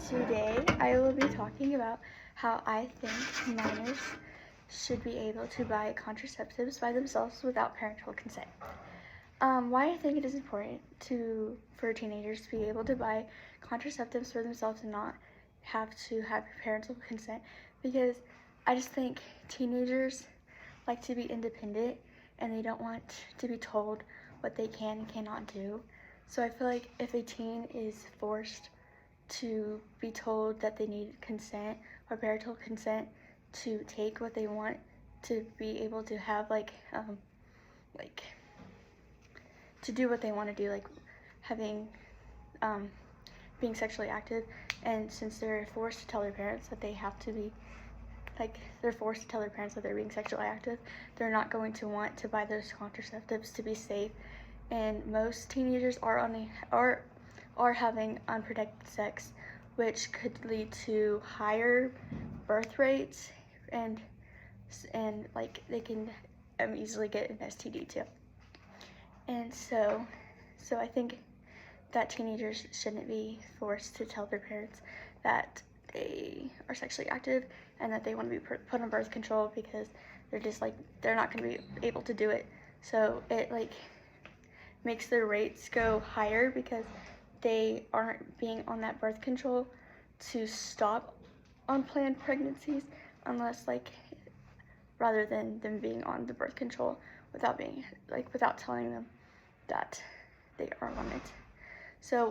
Today I will be talking about how I think minors should be able to buy contraceptives by themselves without parental consent. Why I think it is important for teenagers to be able to buy contraceptives for themselves and not have to have parental consent, because I just think teenagers like to be independent and they don't want to be told what they can and cannot do. So I feel like if a teen is forced to be told that they need consent or parental consent to take what they want, to be able to have like to do what they want to do, like having being sexually active, and since they're forced to tell their parents that they have to be they're forced to tell their parents that they're being sexually active, they're not going to want to buy those contraceptives to be safe. And most teenagers are having unprotected sex, which could lead to higher birth rates, and like they can easily get an STD too. And so I think that teenagers shouldn't be forced to tell their parents that they are sexually active and that they want to be put on birth control, because they're not going to be able to do it. So it makes their rates go higher because they aren't being on that birth control to stop unplanned pregnancies, unless rather than them being on the birth control without telling them that they are on it. So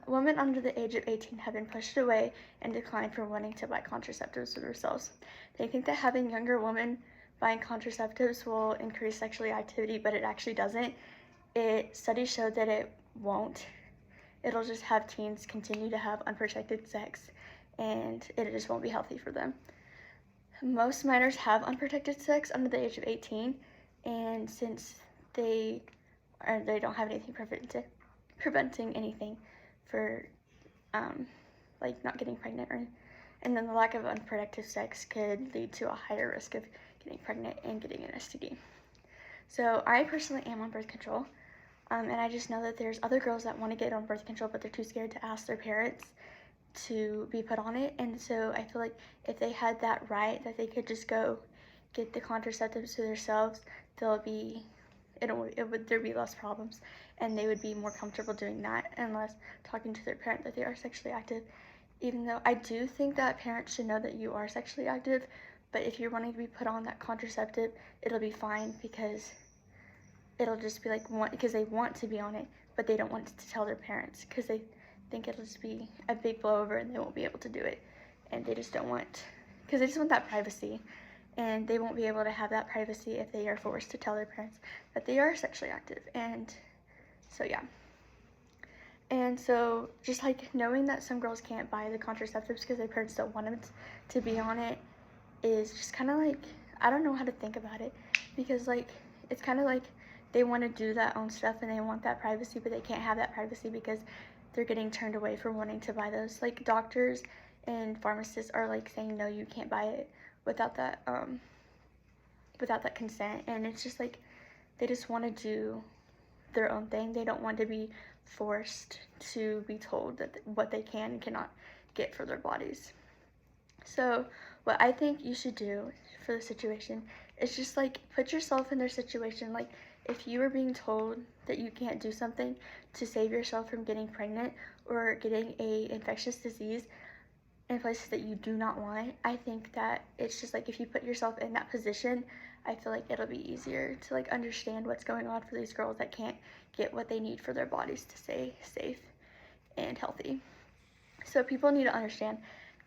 women under the age of 18 have been pushed away and declined for wanting to buy contraceptives for themselves. They think that having younger women buying contraceptives will increase sexual activity, but it actually doesn't. Studies show that it won't. It'll just have teens continue to have unprotected sex, and it just won't be healthy for them. Most minors have unprotected sex under the age of 18, and since they don't have anything preventing anything for not getting pregnant, and then the lack of unprotected sex could lead to a higher risk of getting pregnant and getting an STD. So I personally am on birth control, and I just know that there's other girls that want to get on birth control, but they're too scared to ask their parents to be put on it. And so I feel like if they had that right, that they could just go get the contraceptives for themselves, there'd be less problems, and they would be more comfortable doing that and less talking to their parent that they are sexually active. Even though I do think that parents should know that you are sexually active, but if you're wanting to be put on that contraceptive, it'll be fine, because it'll just be because they want to be on it, but they don't want to tell their parents because they think it'll just be a big blowover and they won't be able to do it. And they just don't want, because they just want that privacy, and they won't be able to have that privacy if they are forced to tell their parents that they are sexually active. And so yeah. And so just knowing that some girls can't buy the contraceptives because their parents don't want them to be on it is just kind of I don't know how to think about it, because it's kind of they want to do that own stuff and they want that privacy, but they can't have that privacy because they're getting turned away from wanting to buy those. Doctors and pharmacists are saying, no, you can't buy it without that consent. And it's just they just want to do their own thing. They don't want to be forced to be told that what they can and cannot get for their bodies. So what I think you should do for the situation is just put yourself in their situation. If you were being told that you can't do something to save yourself from getting pregnant or getting a infectious disease in places that you do not want, I think that it's just if you put yourself in that position, I feel it'll be easier to understand what's going on for these girls that can't get what they need for their bodies to stay safe and healthy. So people need to understand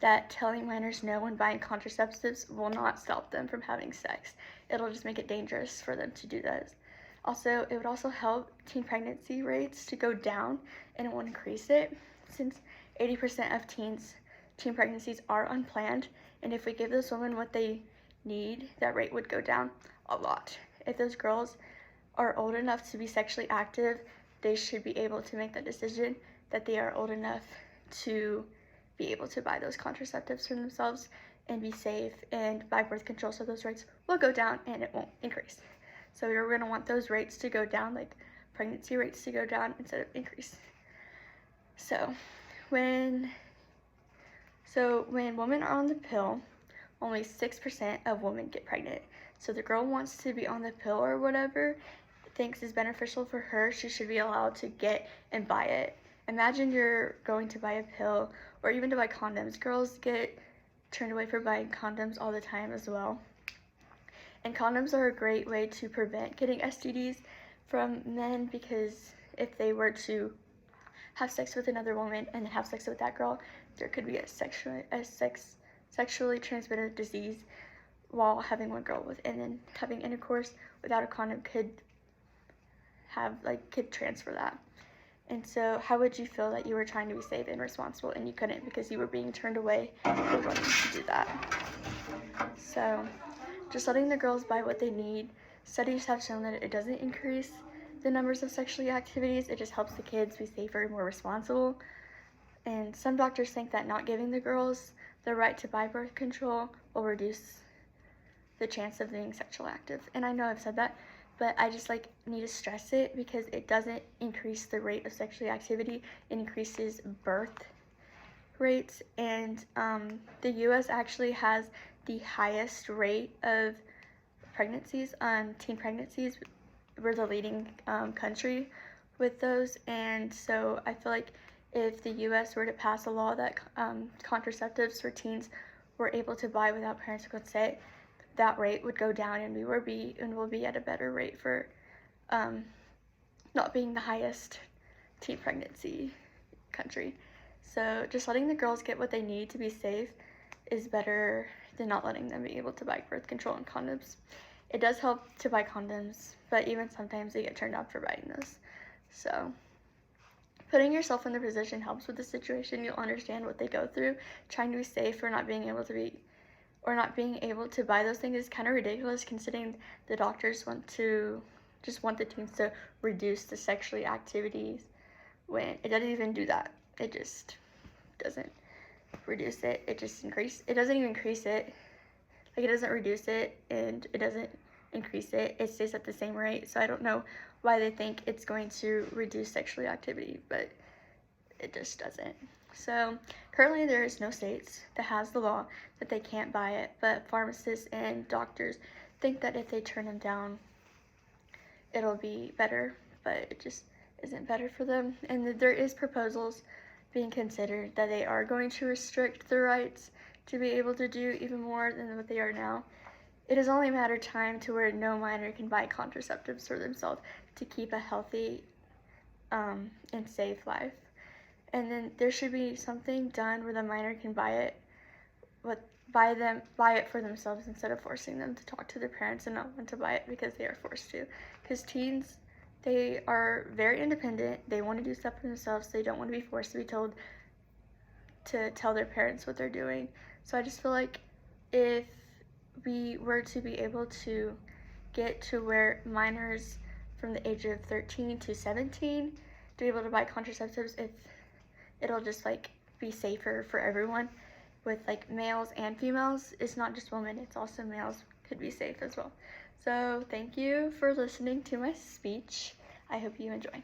that telling minors no when buying contraceptives will not stop them from having sex. It'll just make it dangerous for them to do that. Also, it would also help teen pregnancy rates to go down, and it won't increase it, since 80% of teen pregnancies are unplanned. And if we give those women what they need, that rate would go down a lot. If those girls are old enough to be sexually active, they should be able to make that decision that they are old enough to be able to buy those contraceptives for themselves and be safe and buy birth control, so those rates will go down and it won't increase. So you're going to want those rates to go down, pregnancy rates to go down instead of increase. So when So when women are on the pill, only 6% of women get pregnant. So the girl wants to be on the pill or whatever, thinks is beneficial for her, she should be allowed to get and buy it. Imagine you're going to buy a pill or even to buy condoms. Girls get turned away for buying condoms all the time as well. And condoms are a great way to prevent getting STDs from men, because if they were to have sex with another woman and have sex with that girl, there could be a sexually transmitted disease while having one girl with, and then having intercourse without a condom could transfer that. And so how would you feel that you were trying to be safe and responsible and you couldn't because you were being turned away for wanting to do that? So just letting the girls buy what they need. Studies have shown that it doesn't increase the numbers of sexual activities, it just helps the kids be safer and more responsible. And some doctors think that not giving the girls the right to buy birth control will reduce the chance of being sexually active. And I know I've said that, but I just need to stress it because it doesn't increase the rate of sexual activity, it increases birth rates. And the US actually has the highest rate of pregnancies, teen pregnancies. We're the leading country with those, and so I feel like if the US were to pass a law that contraceptives for teens were able to buy without parental consent, that rate would go down, and we'll be at a better rate for not being the highest teen pregnancy country. So just letting the girls get what they need to be safe is better than not letting them be able to buy birth control and condoms. It does help to buy condoms, but even sometimes they get turned down for buying those. So putting yourself in their position helps with the situation. You'll understand what they go through. Trying to be safe or not being able to buy those things is kind of ridiculous, considering the doctors want the teens to reduce the sexual activities when it doesn't even do that. It just doesn't reduce it. It doesn't even increase it. It doesn't reduce it and it doesn't increase it. It stays at the same rate. So I don't know why they think it's going to reduce sexual activity, but it just doesn't. So currently there is no states that has the law that they can't buy it, but pharmacists and doctors think that if they turn them down, it'll be better, but it just isn't better for them. And there is proposals being considered that they are going to restrict the rights to be able to do even more than what they are now. It is only a matter of time to where no minor can buy contraceptives for themselves to keep a healthy and safe life. And then there should be something done where the minor can buy it for themselves instead of forcing them to talk to their parents and not want to buy it because they are forced to. Because teens, they are very independent. They want to do stuff for themselves. They don't want to be forced to be told to tell their parents what they're doing. So I just feel like if we were to be able to get to where minors from the age of 13 to 17 to be able to buy contraceptives, it'll just be safer for everyone with males and females. It's not just women, it's also males could be safe as well. So thank you for listening to my speech. I hope you enjoy.